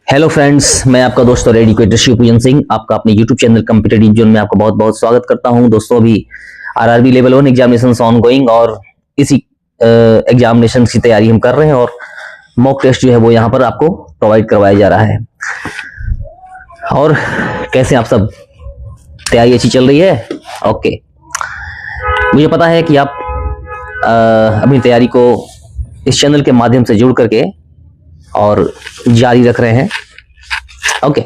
Hello friends, मैं आपका दोस्त और एडुकेटर शिवपूजन सिंह आपका अपने यूट्यूब चैनल कॉम्पिटिटिव जोन में आपका बहुत बहुत स्वागत करता हूं। दोस्तों, अभी RRB level 1 examination on going और इसी एग्जामिनेशन की तैयारी हम कर रहे हैं और मॉक टेस्ट जो है वो यहाँ पर आपको प्रोवाइड करवाया जा रहा है। और कैसे आप सब, तैयारी अच्छी चल रही है? ओके, मुझे पता है कि आप अपनी तैयारी को इस चैनल के माध्यम से जुड़ करके और जारी रख रहे हैं। ओके,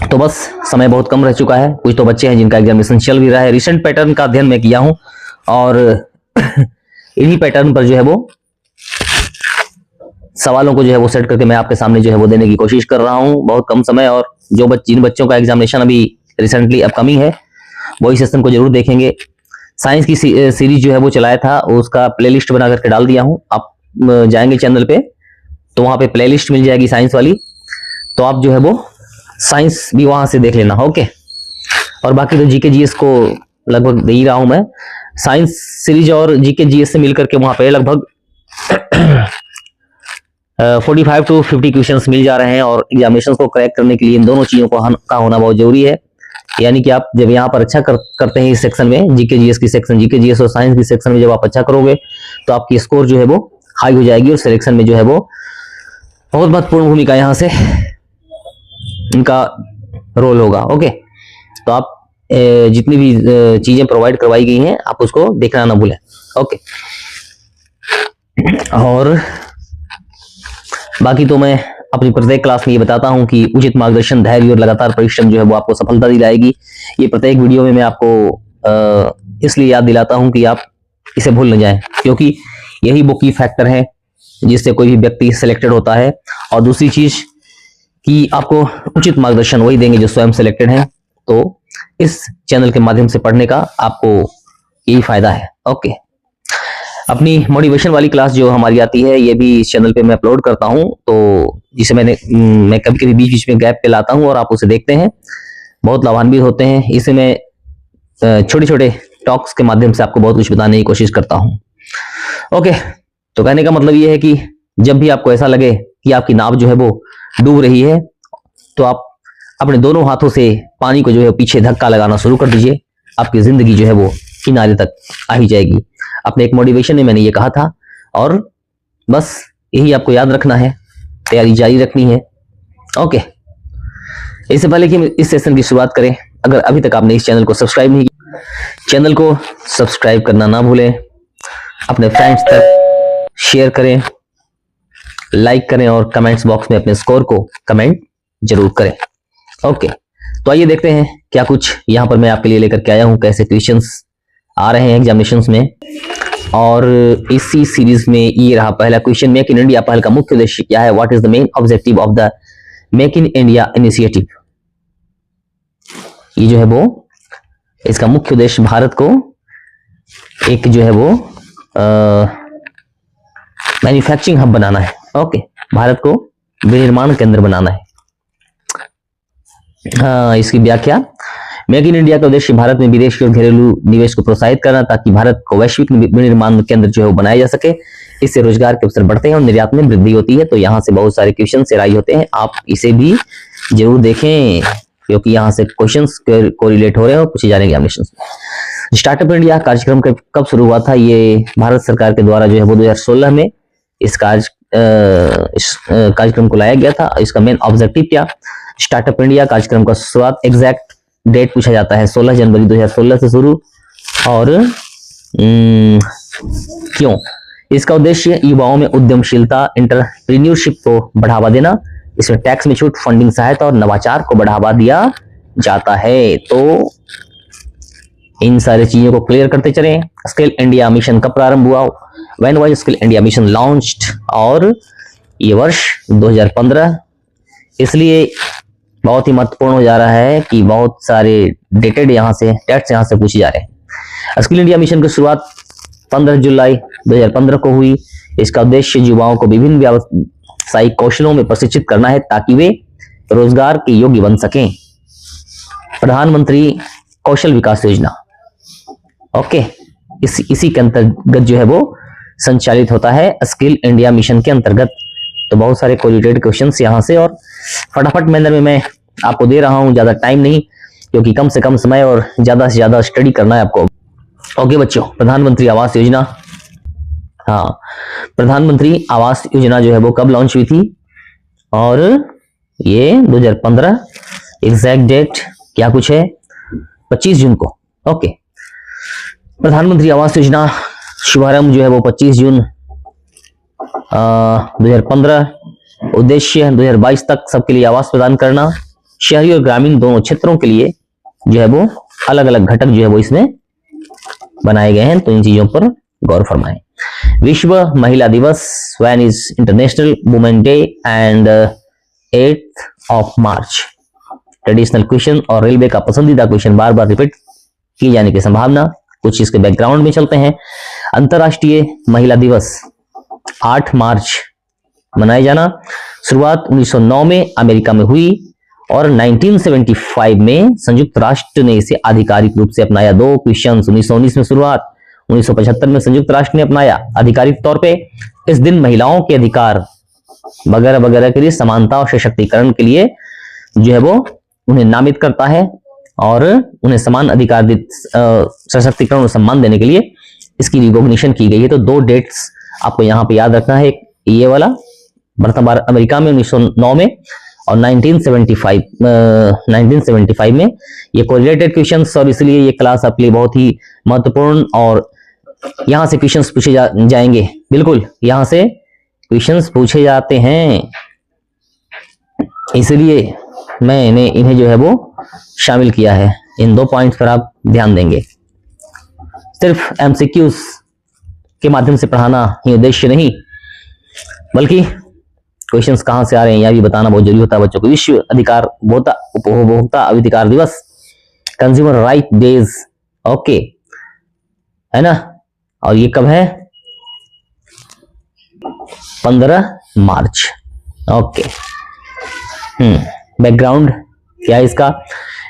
तो बस समय बहुत कम रह चुका है। कुछ तो बच्चे हैं जिनका एग्जामिनेशन चल भी रहा है। रिसेंट पैटर्न का अध्ययन मैं किया हूं और इन्हीं पैटर्न पर जो है वो सवालों को जो है वो सेट करके मैं आपके सामने जो है वो देने की कोशिश कर रहा हूं। बहुत कम समय, और जिन बच्चों का एग्जामिनेशन अभी रिसेंटली अपकमिंग है वो इस सेशन को जरूर देखेंगे। साइंस की सीरीज जो है वो चलाया था, उसका प्लेलिस्ट बना करके डाल दिया हूं। आप जाएंगे चैनल पे तो वहां पे प्लेलिस्ट मिल जाएगी साइंस वाली, तो आप जो है वो साइंस भी वहां से देख लेना। ओके, और बाकी तो जीके जीएस को लगभग दे ही रहा हूं मैं। साइंस सीरीज और जीके जीएस से मिलकर के वहां पे लगभग 45 to 50 क्वेश्चंस मिल जा रहे हैं और एग्जामिनेशन को क्रैक करने के लिए इन दोनों चीजों का होना बहुत जरूरी है। यानी कि आप जब यहाँ पर अच्छा करते हैं इस सेक्शन में, जीके जीएस की सेक्शन, जीके जीएस और साइंस की सेक्शन में जब आप अच्छा करोगे तो आपकी स्कोर जो है वो हाई हो जाएगी और सिलेक्शन में जो है वो बहुत महत्वपूर्ण भूमिका यहाँ से इनका रोल होगा। ओके, तो आप जितनी भी चीजें प्रोवाइड करवाई गई हैं आप उसको देखना ना भूलें। ओके, और बाकी तो मैं अपनी प्रत्येक क्लास में ये बताता हूं कि उचित मार्गदर्शन, धैर्य और लगातार परिश्रम जो है वो आपको सफलता दिलाएगी। ये प्रत्येक वीडियो में मैं आपको इसलिए याद दिलाता हूं कि आप इसे भूल न जाएं, क्योंकि यही वो की फैक्टर है जिससे कोई भी व्यक्ति सिलेक्टेड होता है। और दूसरी चीज कि आपको उचित मार्गदर्शन वही देंगे जो स्वयं सिलेक्टेड हैं। तो इस चैनल के माध्यम से पढ़ने का आपको यही फायदा है। ओके, अपनी मोटिवेशन वाली क्लास जो हमारी आती है ये भी इस चैनल पे मैं अपलोड करता हूं, तो जिसे मैं कभी कभी बीच बीच में गैप पे लाता हूं और आप उसे देखते हैं, बहुत लाभान्वित होते हैं। इसे मैं छोटे छोटे टॉक्स के माध्यम से आपको बहुत कुछ बताने की कोशिश करता हूं। ओके, तो कहने का मतलब ये है कि जब भी आपको ऐसा लगे कि आपकी नाव जो है वो डूब रही है तो आप अपने दोनों हाथों से पानी को जो है पीछे धक्का लगाना शुरू कर दीजिए। आपकी जिंदगी जो है वो किनारे तक आ ही जाएगी। अपने एक मोटिवेशन में मैंने ये कहा था और बस यही आपको याद रखना है, तैयारी जारी रखनी है। ओके, इससे पहले कि इस सेशन की शुरुआत करें, अगर अभी तक आपने इस चैनल को सब्सक्राइब नहीं किया, चैनल को सब्सक्राइब करना ना भूलें। अपने फ्रेंड्स तक शेयर करें, लाइक करें और कमेंट्स बॉक्स में अपने स्कोर को कमेंट जरूर करें। ओके, तो आइए देखते हैं क्या कुछ यहाँ पर मैं आपके लिए लेकर के आया हूँ, कैसे क्वेश्चंस आ रहे हैं एग्जामिनेशंस में। और इसी सीरीज में ये रहा पहला क्वेश्चन, मेक इन इंडिया पहल का मुख्य उद्देश्य क्या है? What is the main objective of the make in India initiative? ये जो है वो इसका मुख्य उद्देश्य भारत को एक जो है वो मैन्युफैक्चरिंग हब बनाना है। ओके, भारत को विनिर्माण केंद्र बनाना है। हाँ, इसकी व्याख्या, मेक इन इंडिया का उद्देश्य भारत में विदेशी और घरेलू निवेश को प्रोत्साहित करना ताकि भारत को वैश्विक विनिर्माण केंद्र जो है वो बनाया जा सके। इससे रोजगार के अवसर बढ़ते हैं और निर्यात में वृद्धि होती है। तो यहाँ से बहुत सारे क्वेश्चन से राई होते हैं, आप इसे भी जरूर देखें क्योंकि यहाँ से क्वेश्चन कोरिलेट हो रहे हैं और पूछे जा रहे हैं एग्जामिनेशन में। स्टार्टअप इंडिया कार्यक्रम कब शुरू हुआ था? ये भारत सरकार के द्वारा जो है वो 2016 में इस कार्यक्रम को लाया गया था। इसका मेन ऑब्जेक्टिव क्या? स्टार्टअप इंडिया कार्यक्रम का शुरुआत, एग्जैक्ट डेट पूछा जाता है 16 जनवरी 2016 से शुरू। और क्यों? इसका उद्देश्य युवाओं में उद्यमशीलता, एंटरप्रेन्योरशिप को बढ़ावा देना। इसमें टैक्स में छूट, फंडिंग सहायता और नवाचार को बढ़ावा दिया जाता है। तो इन सारी चीजों को क्लियर करते चलें। स्किल इंडिया मिशन कब प्रारंभ हुआ? When was skill India mission launched? और ये वर्ष 2015। इसलिए बहुत ही महत्वपूर्ण हो जा रहा है कि बहुत सारे डेटेड यहाँ से टेक्स्ट यहाँ से पूछे जा रहे हैं। स्किल इंडिया मिशन की शुरुआत 15 जुलाई 2015 को हुई। इसका उद्देश्य युवाओं को विभिन्न व्यावसायिक कौशलों में प्रशिक्षित करना है ताकि वे रोजगार के योग्य बन सकें। प्रधानमंत्री कौशल विकास योजना, ओके, इसी के अंतर्गत जो है वो संचालित होता है। स्किल इंडिया मिशन के अंतर्गत तो बहुत सारे कोरिलेटेड क्वेश्चंस यहाँ से, और फटाफट मैनर में मैं आपको दे रहा हूँ, ज्यादा टाइम नहीं, क्योंकि कम से कम समय और ज्यादा से ज्यादा स्टडी करना है आपको। ओके बच्चों, प्रधानमंत्री आवास योजना, हाँ, प्रधानमंत्री आवास योजना जो है वो कब लॉन्च हुई थी, और ये 2015, एग्जैक्ट डेट क्या कुछ है, 25 जून को। ओके, प्रधानमंत्री आवास योजना शुभारंभ जो है वो 25 जून 2015। उद्देश्य 2022 तक सबके लिए आवास प्रदान करना। शहरी और ग्रामीण दोनों क्षेत्रों के लिए जो है वो अलग अलग घटक जो है वो इसमें बनाए गए हैं, तो इन चीजों पर गौर फरमाएं। विश्व महिला दिवस, when is international women day and 8 March. Traditional question और रेलवे का पसंदीदा क्वेश्चन बार बार रिपीट किए जाने की संभावना। कुछ इसके बैकग्राउंड में चलते हैं। अंतरराष्ट्रीय महिला दिवस 8 मार्च मनाया जाना। शुरुआत 1909 में अमेरिका में हुई और 1975 में संयुक्त राष्ट्र ने इसे आधिकारिक रूप से अपनाया। 2 क्वेश्चन, 1919 में शुरुआत, 1975 में संयुक्त राष्ट्र ने अपनाया आधिकारिक तौर पे। इस दिन महिलाओं के अधिकार वगैरह वगैरह के लिए, समानता और सशक्तिकरण के लिए जो है वो उन्हें नामित करता है, और उन्हें समान अधिकार, सशक्तिकरण और सम्मान देने के लिए इसकी रिकॉग्निशन की गई है। तो 2 डेट्स आपको यहाँ पे याद रखना है, ये वाला प्रथम बार अमेरिका में 1909 में, और 1975 में। ये कोरिलेटेड क्वेश्चंस, और इसलिए ये क्लास आपके लिए बहुत ही महत्वपूर्ण, और यहां से क्वेश्चंस पूछे जाएंगे। बिल्कुल यहां से क्वेश्चंस पूछे जाते हैं, इसलिए मैं इन्हें जो है वो शामिल किया है। इन 2 पॉइंट्स पर आप ध्यान देंगे। सिर्फ एमसीक्यूज के माध्यम से पढ़ाना ही उद्देश्य नहीं, बल्कि क्वेश्चंस कहां से आ रहे हैं यह भी बताना बहुत जरूरी होता है बच्चों को। विश्व अधिकार उपभोक्ता अधिकार दिवस, कंज्यूमर राइट डेज, ओके, है ना, और ये कब है, 15 मार्च। ओके, बैकग्राउंड क्या है इसका।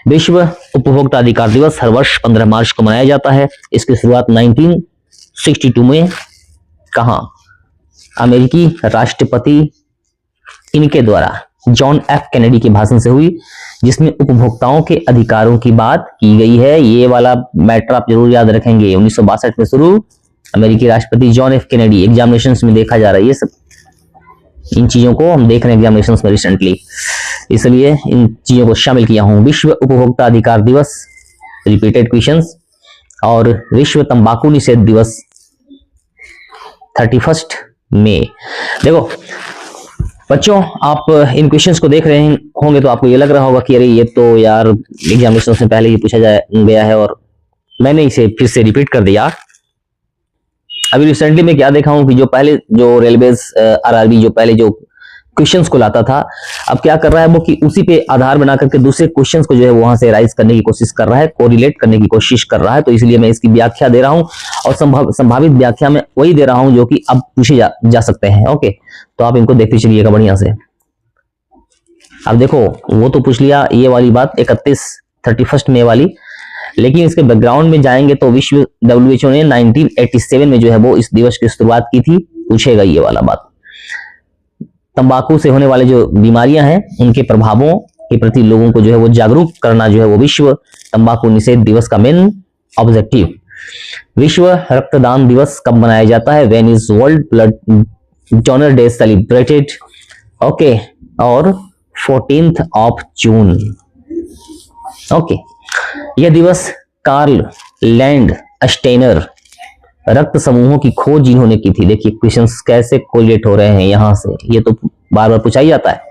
विश्व उपभोक्ता अधिकार दिवस हर वर्ष 15 मार्च को मनाया जाता है। इसकी शुरुआत 1962 में कहां, अमेरिकी राष्ट्रपति इनके द्वारा जॉन एफ कैनेडी के भाषण से हुई, जिसमें उपभोक्ताओं के अधिकारों की बात की गई है। ये वाला मैटर आप जरूर याद रखेंगे। 1962 में शुरू, अमेरिकी राष्ट्रपति जॉन एफ कैनेडी। एग्जामिनेशंस में देखा जा रहा है ये सब, इन चीजों को हम देख रहे हैं एग्जामिनेशंस में रिसेंटली, इसलिए इन चीजों को शामिल किया हूं। विश्व उपभोक्ता अधिकार दिवस, रिपीटेड क्वेश्चंस, और विश्व तंबाकू निषेध दिवस 31 मई। देखो बच्चों, आप इन क्वेश्चंस को देख रहे होंगे तो आपको ये लग रहा होगा कि अरे ये तो यार एग्जामिनेशन में पहले ही पूछा गया है और मैंने इसे फिर से रिपीट कर दिया। अभी रिसेंटली में क्या देखा हूं कि जो पहले जो रेलवेज आरआरबी जो पहले जो क्वेश्चंस को लाता था, अब क्या कर रहा है वो कि उसी पे आधार बना करके दूसरे क्वेश्चंस को जो है वहां से राइज करने की कोशिश कर रहा है, कोरिलेट करने की कोशिश कर रहा है। तो इसलिए मैं इसकी व्याख्या दे रहा हूं, और संभावित व्याख्या में वही दे रहा हूं जो कि अब पूछे जा सकते हैं। ओके, तो आप इनको देखते चलिएगा बढ़िया से। अब देखो, वो तो पूछ लिया ये वाली बात 31 मई वाली, लेकिन इसके बैकग्राउंड में जाएंगे तो विश्व WHO ने 1987 में जो है वो इस दिवस की शुरुआत की थी। पूछेगा ये वाला बात। तंबाकू से होने वाले जो बीमारियां हैं उनके प्रभावों के प्रति लोगों को जो है वो जागरूक करना जो है वो विश्व तंबाकू निषेध दिवस का मेन ऑब्जेक्टिव। विश्व रक्तदान दिवस कब मनाया जाता है? When is world blood donor day celebrated? Okay, और 14 जून। ओके, यह दिवस कार्ल लैंडस्टेनर रक्त समूहों की खोज जिन्होंने की थी। देखिए क्वेश्चंस कैसे कोरिलेट हो रहे हैं यहां से, ये तो बार बार पूछा ही जाता है।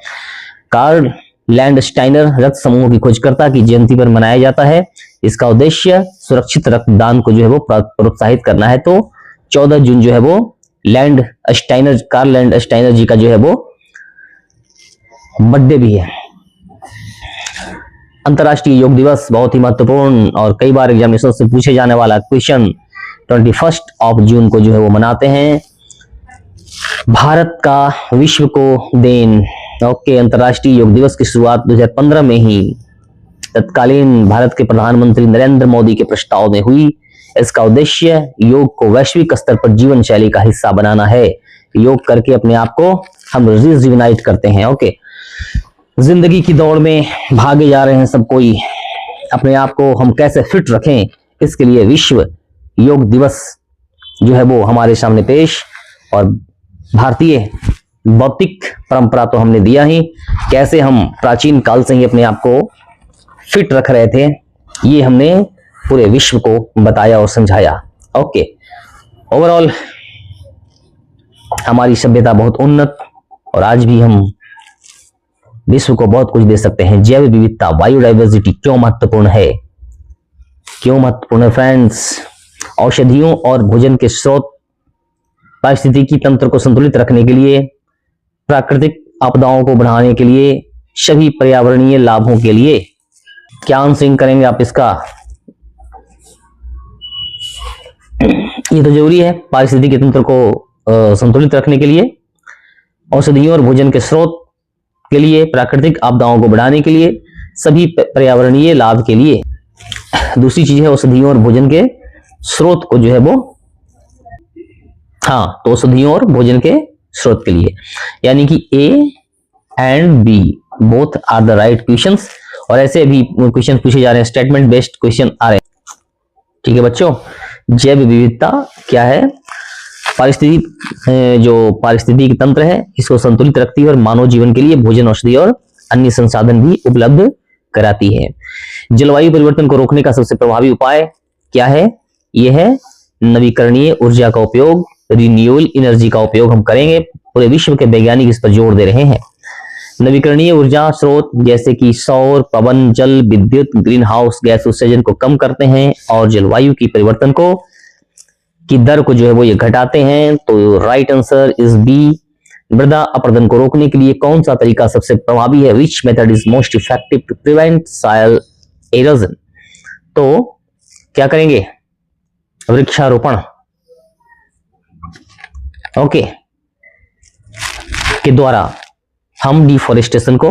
कार्ल लैंडस्टाइनर रक्त समूहों की खोजकर्ता की जयंती पर मनाया जाता है। इसका उद्देश्य सुरक्षित रक्तदान को जो है वो प्रोत्साहित करना है। तो 14 जून जो है वो कार्ल लैंडस्टाइनर जी का जो है वो बर्थडे भी है। अंतरराष्ट्रीय योग दिवस बहुत ही महत्वपूर्ण और कई बार एग्जामिनेशन से पूछे जाने वाला क्वेश्चन 21 जून को जो है वो मनाते हैं। भारत का विश्व को देन। ओके, अंतरराष्ट्रीय योग दिवस की शुरुआत 2015 में ही तत्कालीन भारत के प्रधानमंत्री नरेंद्र मोदी के प्रस्ताव में हुई। इसका उद्देश्य योग को वैश्विक स्तर पर जीवन शैली का हिस्सा बनाना है। योग करके अपने आप को हम रिजुविनाइट करते हैं। ओके, जिंदगी की दौड़ में भागे जा रहे हैं सब कोई, अपने आप को हम कैसे फिट रखें, इसके लिए विश्व योग दिवस जो है वो हमारे सामने पेश। और भारतीय भौतिक परंपरा तो हमने दिया ही, कैसे हम प्राचीन काल से ही अपने आप को फिट रख रहे थे, ये हमने पूरे विश्व को बताया और समझाया। ओके, ओवरऑल हमारी सभ्यता बहुत उन्नत, और आज भी हम विश्व को बहुत कुछ दे सकते हैं। जैव विविधता, बायोडाइवर्सिटी क्यों महत्वपूर्ण है, क्यों महत्वपूर्ण है फ्रेंड्स? औषधियों और भोजन के स्रोत, पारिस्थितिकी तंत्र को संतुलित रखने के लिए, प्राकृतिक आपदाओं को बढ़ाने के लिए, सभी पर्यावरणीय लाभों के लिए। क्या आंसरिंग करेंगे आप इसका? ये तो जरूरी है पारिस्थितिकी तंत्र को संतुलित रखने के लिए, औषधियों और भोजन के स्रोत के लिए, प्राकृतिक आपदाओं को बढ़ाने के लिए, सभी पर्यावरणीय लाभ के लिए। दूसरी चीज है औषधियों और भोजन के स्रोत को जो है वो, हाँ, तो औषधियों और भोजन के स्रोत के लिए, यानी कि A and B both are the right questions. और ऐसे भी क्वेश्चन पूछे जा रहे हैं, स्टेटमेंट बेस्ड क्वेश्चन आ रहे हैं। ठीक है बच्चों, जैव विविधता क्या है? जो पारिस्थितिकी तंत्र है, इसको संतुलित रखती है और मानव जीवन के लिए भोजन, औषधि और अन्य संसाधन भी उपलब्ध कराती है। जलवायु परिवर्तन को रोकने का सबसे प्रभावी उपाय क्या है? यह है नवीकरणीय ऊर्जा का उपयोग, रिन्यूएबल एनर्जी का उपयोग हम करेंगे। पूरे विश्व के वैज्ञानिक इस पर जोर दे रहे हैं। नवीकरणीय ऊर्जा स्रोत जैसे कि सौर, पवन, जल विद्युत ग्रीन हाउस गैस उत्सर्जन को कम करते हैं और जलवायु की परिवर्तन को की दर को जो है वो ये घटाते हैं। तो राइट आंसर इज बी। मृदा अपरदन को रोकने के लिए कौन सा तरीका सबसे प्रभावी है? Which method is most effective to prevent soil erosion? तो क्या करेंगे? वृक्षारोपण ओके के द्वारा हम डिफॉरेस्टेशन को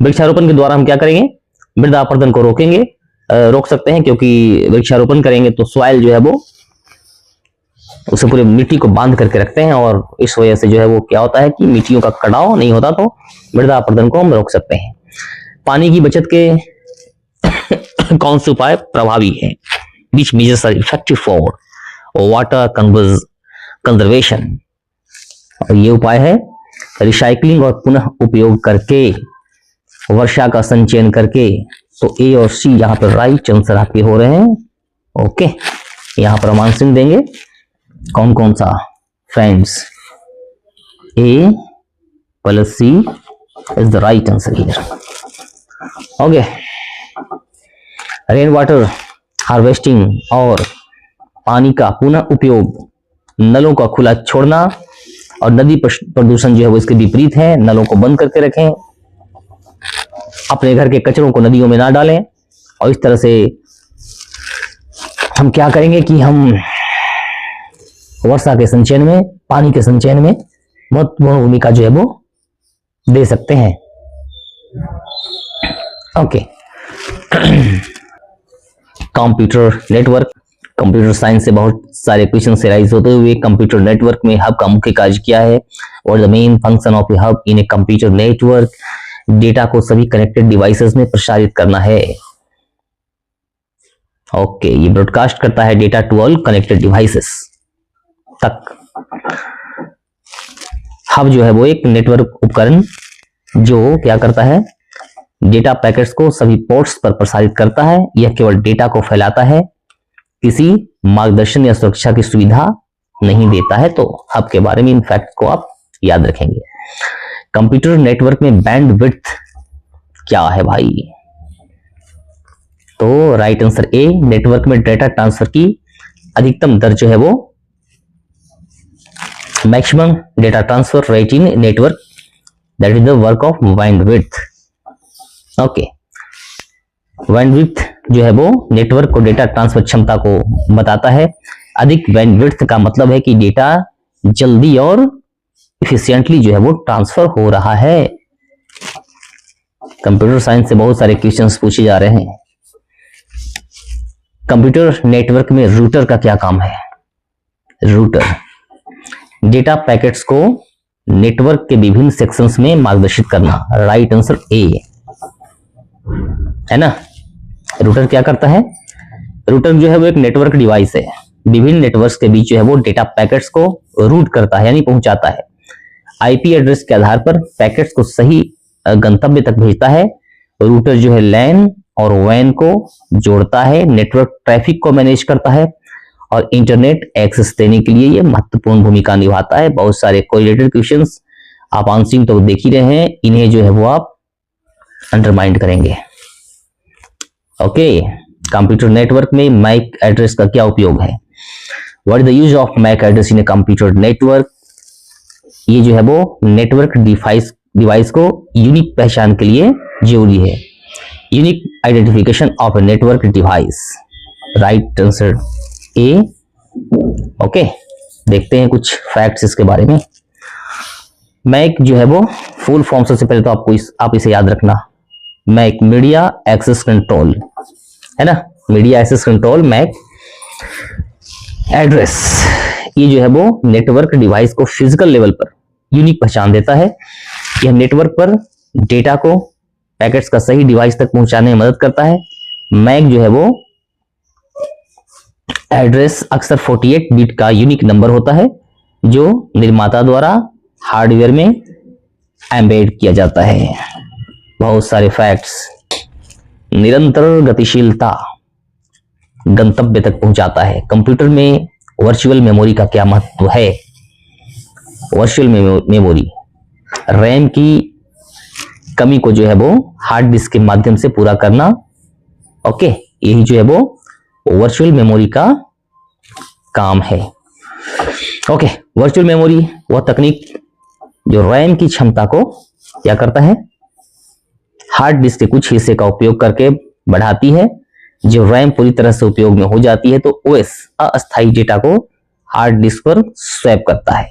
वृक्षारोपण के द्वारा हम क्या करेंगे? मृदा अपरदन को रोकेंगे, रोक सकते हैं, क्योंकि वृक्षारोपण करेंगे तो सॉइल जो है वो उसे पूरे मिट्टी को बांध करके रखते हैं, और इस वजह से जो है वो क्या होता है कि मिट्टियों का कटाव नहीं होता, तो मृदा अपरदन को हम रोक सकते हैं। पानी की बचत के कौन से उपाय प्रभावी है? Which measures are effective for water conservation? और ये उपाय है रिसाइकलिंग और पुनः उपयोग करके, वर्षा का संचयन करके। तो ए और सी यहाँ पर राइट आंसर आपके हो रहे हैं। ओके, यहाँ पर हम आंसर देंगे कौन कौन सा friends? A plus C is the right answer here. Okay, rain water harvesting और पानी का पुनः उपयोग, नलों का खुला छोड़ना और नदी प्रदूषण जो है वो इसके विपरीत है। नलों को बंद करके रखें, अपने घर के कचरों को नदियों में ना डालें, और इस तरह से हम क्या करेंगे कि हम वर्षा के संचयन में, पानी के संचयन में महत्वपूर्ण भूमिका जो है वो दे सकते हैं। Okay, computer network, computer science से बहुत सारे क्वेश्चन से राइज होते हुए कंप्यूटर नेटवर्क में हब का मुख्य कार्य क्या है? और the main function of A hub in a computer network? Data को सभी कनेक्टेड डिवाइसेस में प्रसारित करना है। ओके, ये ब्रॉडकास्ट करता है data to all connected devices तक। हब जो है वो एक नेटवर्क उपकरण जो क्या करता है? डेटा पैकेट्स को सभी पोर्ट्स पर प्रसारित करता है। यह केवल डेटा को फैलाता है, किसी मार्गदर्शन या सुरक्षा की सुविधा नहीं देता है। तो हब के बारे में इन फैक्ट को आप याद रखेंगे। कंप्यूटर नेटवर्क में बैंडविड्थ क्या है भाई? तो राइट आंसर ए। नेटवर्क में डेटा ट्रांसफर की अधिकतम दर जो है वो maximum data transfer rate in network, that is the work of bandwidth. Okay, bandwidth जो है वो नेटवर्क को डेटा ट्रांसफर क्षमता को बताता है। अधिक बैंडविड्थ का मतलब है कि डेटा जल्दी और इफिशिएंटली जो है वो ट्रांसफर हो रहा है। कंप्यूटर साइंस से बहुत सारे क्वेश्चंस पूछे जा रहे हैं। कंप्यूटर नेटवर्क में रूटर का क्या काम है? रूटर डेटा पैकेट्स को नेटवर्क के विभिन्न सेक्शंस में मार्गदर्शित करना। राइट आंसर ए है ना। रूटर क्या करता है? रूटर जो है वो एक नेटवर्क डिवाइस है, विभिन्न नेटवर्क्स के बीच जो है वो डेटा पैकेट्स को रूट करता है यानी पहुंचाता है। आईपी एड्रेस के आधार पर पैकेट्स को सही गंतव्य तक भेजता है। रूटर जो है लैन और वैन को जोड़ता है, नेटवर्क ट्रैफिक को मैनेज करता है और इंटरनेट एक्सेस देने के लिए ये महत्वपूर्ण भूमिका निभाता है। बहुत सारे कोरिलेटेड क्वेश्चंस आप आंसरिंग तो देख ही रहे हैं, इन्हें जो है वो आप अंडरमाइन करेंगे। ओके, कंप्यूटर नेटवर्क में मैक एड्रेस का क्या उपयोग है? What is the use of MAC address in a computer network? ये जो है वो नेटवर्क डिवाइस को यूनिक पहचान के लिए जरूरी है। Unique identification of a network device. Right answer A. Okay, देखते हैं कुछ फैक्ट्स इसके बारे में। मैक जो है वो फुल फॉर्म सबसे पहले तो आप इसे याद रखना। मैक मीडिया एक्सेस कंट्रोल है ना, media access control MAC address. ये जो है वो नेटवर्क डिवाइस को फिजिकल लेवल पर यूनिक पहचान देता है। यह नेटवर्क पर डेटा को पैकेट्स का सही डिवाइस तक पहुंचाने में मदद करता है। मैक जो है वो एड्रेस अक्सर 48 बिट का यूनिक नंबर होता है जो निर्माता द्वारा हार्डवेयर में एम्बेड किया जाता है। बहुत सारे फैक्ट्स। निरंतर गतिशीलता गंतव्य तक पहुंचाता है। कंप्यूटर में वर्चुअल मेमोरी का क्या महत्व है? वर्चुअल मेमोरी रैम की कमी को जो है वो हार्ड डिस्क के माध्यम से पूरा करना। ओके, यही जो है वो वर्चुअल मेमोरी का काम है। ओके, वर्चुअल मेमोरी वह तकनीक जो रैम की क्षमता को क्या करता है? हार्ड डिस्क के कुछ हिस्से का उपयोग करके बढ़ाती है। जब रैम पूरी तरह से उपयोग में हो जाती है तो ओएस अस्थायी डेटा को हार्ड डिस्क पर स्वैप करता है।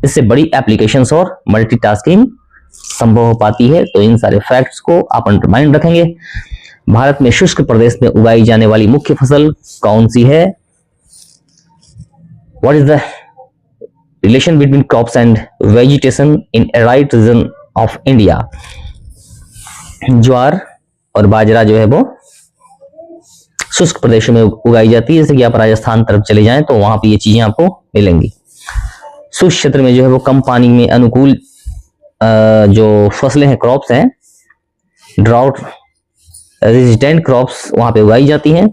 इससे बड़ी एप्लीकेशंस और मल्टीटास्किंग संभव हो पाती है। तो इन सारे फैक्ट्स को आप अंडरमाइन रखेंगे। भारत में शुष्क प्रदेश में उगाई जाने वाली मुख्य फसल कौन सी है? What is the relation between crops and vegetation in arid region of India? ज्वार और बाजरा जो है वो शुष्क प्रदेशों में उगाई जाती है। जैसे कि आप राजस्थान तरफ चले जाएं तो वहां पे ये चीजें आपको मिलेंगी। शुष्क क्षेत्र में जो है वो कम पानी में अनुकूल जो फसलें हैं, क्रॉप्स हैं, ड्राउट रेजिस्टेंट क्रॉप्स वहां पे उगाई जाती हैं।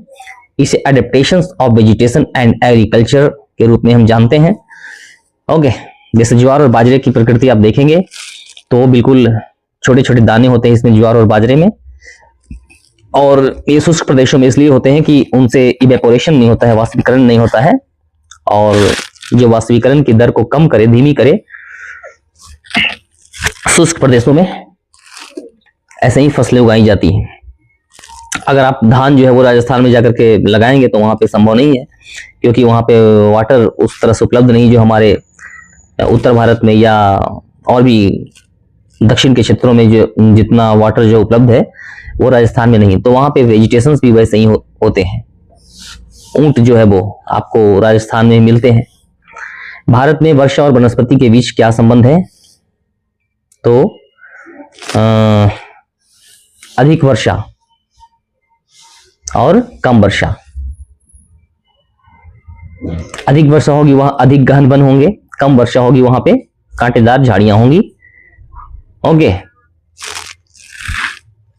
इसे adaptations of vegetation and agriculture के रूप में हम जानते हैं। ओके, जैसे ज्वार और बाजरे की प्रकृति आप देखेंगे तो बिल्कुल छोटे छोटे दाने होते हैं इसमें ज्वार और बाजरे में, और ये शुष्क प्रदेशों में इसलिए होते हैं कि उनसे इवेपोरेशन नहीं होता है, वाष्पीकरण नहीं होता है, और जो वाष्पीकरण की दर को कम करे, धीमी करे, शुष्क प्रदेशों में ऐसे ही फसलें उगाई जाती हैं। अगर आप धान जो है वो राजस्थान में जाकर के लगाएंगे तो वहां पे संभव नहीं है, क्योंकि वहां पे वाटर उस तरह से उपलब्ध नहीं जो हमारे उत्तर भारत में या और भी दक्षिण के क्षेत्रों में जो जितना वाटर जो उपलब्ध है वो राजस्थान में नहीं। तो वहां पे वेजिटेशंस भी वैसे ही होते हैं। ऊंट जो है वो आपको राजस्थान में मिलते हैं। भारत में वर्षा और वनस्पति के बीच क्या संबंध है? तो अधिक वर्षा और कम वर्षा। अधिक वर्षा होगी वहां अधिक गहन वन होंगे, कम वर्षा होगी वहां पे कांटेदार झाड़ियां होंगी। ओके,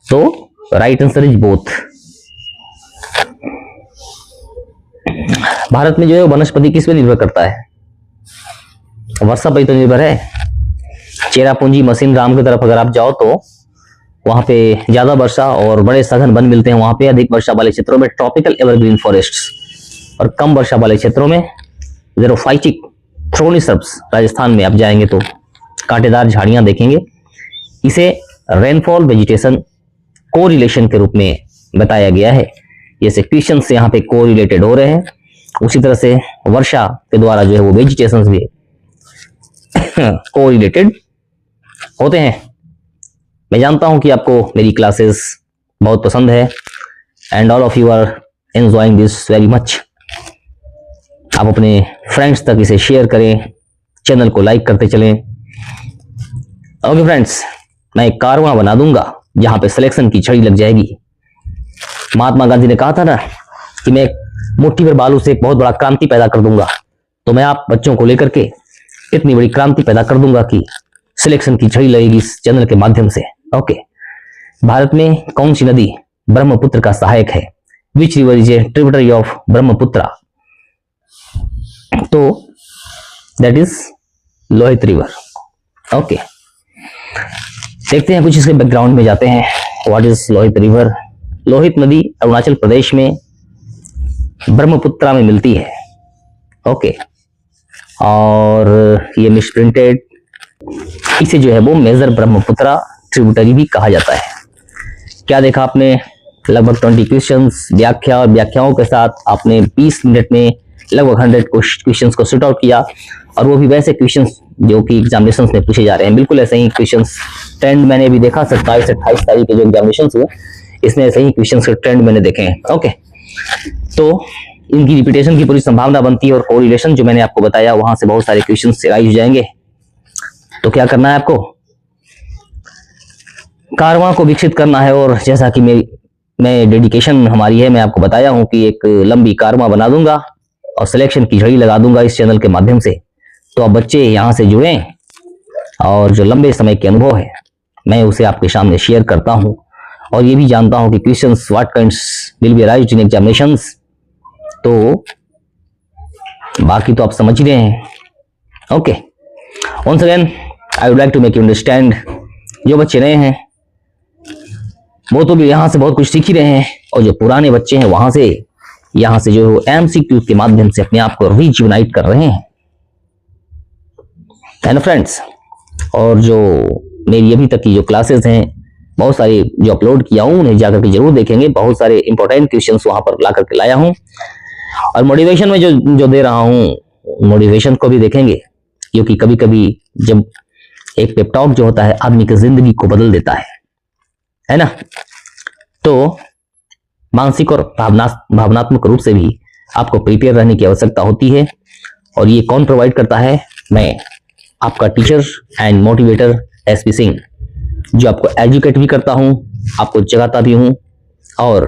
तो right answer is both. Bharat में जो है वनस्पति किस पे निर्भर करता है? वर्षा पर तो निर्भर है। चेरापूंजी मशीन राम की तरफ अगर आप जाओ तो वहां पे ज्यादा वर्षा और बड़े सघन वन मिलते हैं। वहां पे अधिक वर्षा वाले क्षेत्रों में ट्रॉपिकल एवरग्रीन फॉरेस्ट्स, और कम वर्षा वाले क्षेत्रों में ज़ेरोफाइटिक थ्रोनी सर्ब्स। राजस्थान में आप जाएंगे तो कांटेदार झाड़ियां देखेंगे। इसे रेनफॉल वेजिटेशन को रिलेशन के रूप में बताया गया है। जैसे क्वेश्चन से यहाँ पे को रिलेटेड हो रहे हैं, उसी तरह से वर्षा के द्वारा जो है वो वेजिटेशंस भी को रिलेटेड होते हैं। मैं जानता हूं कि आपको मेरी क्लासेस बहुत पसंद है and all of you are enjoying this very much. आप अपने फ्रेंड्स तक इसे शेयर करें, चैनल को लाइक करते चलें। ओके फ्रेंड्स, मैं एक कारवां बना दूंगा जहां पे सिलेक्शन की छड़ी लग जाएगी। महात्मा गांधी ने कहा था ना कि मैं मुट्ठी भर बालू से एक बहुत बड़ा क्रांति पैदा कर दूंगा, तो मैं आप बच्चों को लेकर के इतनी बड़ी क्रांति पैदा कर दूंगा कि सिलेक्शन की छड़ी लगेगी इस चैनल के माध्यम से। ओके, भारत में कौन सी नदी ब्रह्मपुत्र का सहायक है? Which river is a tributary of Brahmaputra? तो that is Lohit river. Okay, देखते हैं कुछ इसके बैकग्राउंड में जाते हैं। What is Lohit river? Lohit नदी अरुणाचल प्रदेश में ब्रह्मपुत्र में मिलती है। ओके, और ये मिसप्रिंटेड, इसे जो है वो मेजर ब्रह्मपुत्र ट्रिब्यूटरी भी कहा जाता है। क्या देखा आपने? लगभग 20 क्वेश्चंस, व्याख्या और व्याख्याओं के साथ आपने 20 मिनट में लगभग 100 क्वेश्चंस को शूट आउट किया, और वो भी वैसे क्वेश्चंस जो कि एग्जामिनेशंस में पूछे जा रहे हैं। बिल्कुल ऐसे ही क्वेश्चंस ट्रेंड मैंने भी देखा। 27 से 28 तारीख के जो एग्जामिनेशंस हुए, इसमें ऐसे ही क्वेश्चंस के ट्रेंड मैंने देखे हैं। ओके, तो इनकी रिपीटेशन की पूरी संभावना बनती है, और कोरिलेशन जो मैंने आपको बताया वहां से बहुत सारे क्वेश्चंस राइज हो जाएंगे। तो क्या करना है आपको? कारवां को विकसित करना है, और जैसा कि मैं डेडिकेशन हमारी है, मैं आपको बताया हूं कि एक लंबी कारवां बना दूंगा और सिलेक्शन की झड़ी लगा दूंगा इस चैनल के माध्यम से। तो अब बच्चे यहां से जुड़ें, और जो लंबे समय के अनुभव है मैं उसे आपके सामने शेयर करता हूं, और ये भी जानता हूं कि questions what kinds will be arised in examinations. तो बाकी तो आप समझ ही रहे हैं। Okay, once again I would like to make you understand, जो बच्चे नए हैं वो तो भी यहां से बहुत कुछ सीख ही रहे हैं, और जो पुराने बच्चे हैं यहां से जो एमसीक्यू के माध्यम से अपने आप को रिजुवेनाइट कर रहे हैं, है ना फ्रेंड्स। और जो मेरी अभी तक की जो क्लासेस हैं, बहुत सारी जो अपलोड किया हूं, उन्हें जाकर के जरूर देखेंगे। बहुत सारे इंपॉर्टेंट क्वेश्चंस वहां पर ला करके लाया हूं, और मोटिवेशन में जो दे रहा हूं, मोटिवेशन को भी देखेंगे, क्योंकि कभी कभी जब एक पेप टॉक जो होता है आदमी की जिंदगी को बदल देता है ना। तो मानसिक और भावनात्मक रूप से भी आपको प्रिपेयर रहने की आवश्यकता होती है, और ये कौन प्रोवाइड करता है? मैं आपका teacher and motivator SP Singh, जो आपको एजुकेट भी करता हूं, आपको जगाता भी हूं, और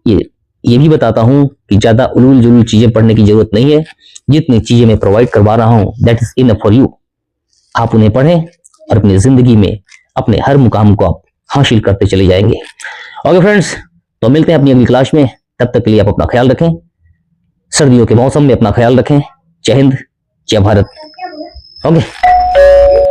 ये भी बताता हूं कि ज्यादा उलूल जुलूल चीजें पढ़ने की जरूरत नहीं है। जितनी चीजें मैं प्रोवाइड करवा रहा हूं that is enough for you. आप उन्हें पढ़ें और अपनी जिंदगी में अपने हर मुकाम को आप हासिल करते चले जाएंगे। ओके फ्रेंड्स, तो मिलते हैं अपनी अगली क्लास में। तब तक के लिए आप अपना ख्याल रखें, सर्दियों के मौसम में अपना ख्याल रखें। जय हिंद, जय भारत। ओके।